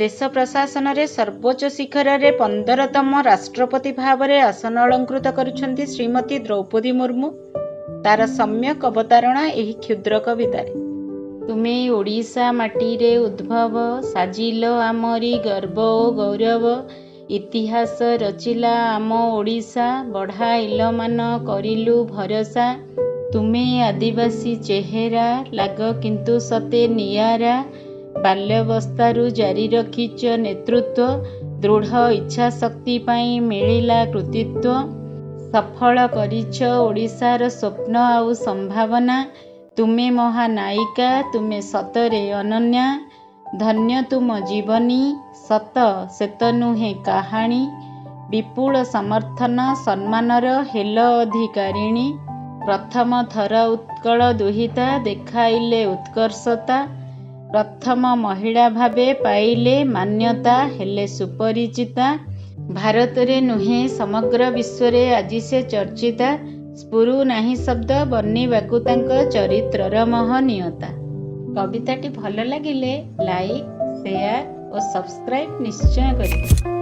देश प्रशासन रे सर्वोच्च शिखर रे 15तम राष्ट्रपति भाव में आसन अलंकृत करुछंती श्रीमती द्रौपदी मुर्मू। तार सम्यक अवतारणा एही क्षुद्र कवितारे। तुमे ओडिशा माटी रे उद्भव, साजिल आमरी गर्व ओ गौरव। इतिहास रचिला आम ओडिशा, बढ़ाइल मान करिलु भरसा। तुमे आदिवासी चेहेरा, लाग किंतु सते नियारा। बाल्यावस्थारू जारी रखिच नेतृत्व, दृढ़ इच्छा शक्ति पाई मिलिला कृतित्व। सफल करिछ ओडिशार स्वप्न आउ संभावना। तुमे महानायिका, तुमे सतरे अनन्या। धन्य तुम जीवनी, सत सेत नुहे कहानी। विपुल समर्थन सम्मानर हेल अधिकारिणी। प्रथम थर उत्कल दुहिता, देखाइले उत्कर्षता। प्रथम महिला भावे पाइले मान्यता, हेले सुपरिचिता। भारत रे नुहे समग्र विश्व रे आज से चर्चिता। स्फुरु नाही शब्द बनिबाकु तांको चरित्रर महनीयता। कविताटी भल लागिले लाइक, शेयर और सब्सक्राइब निश्चय करिए।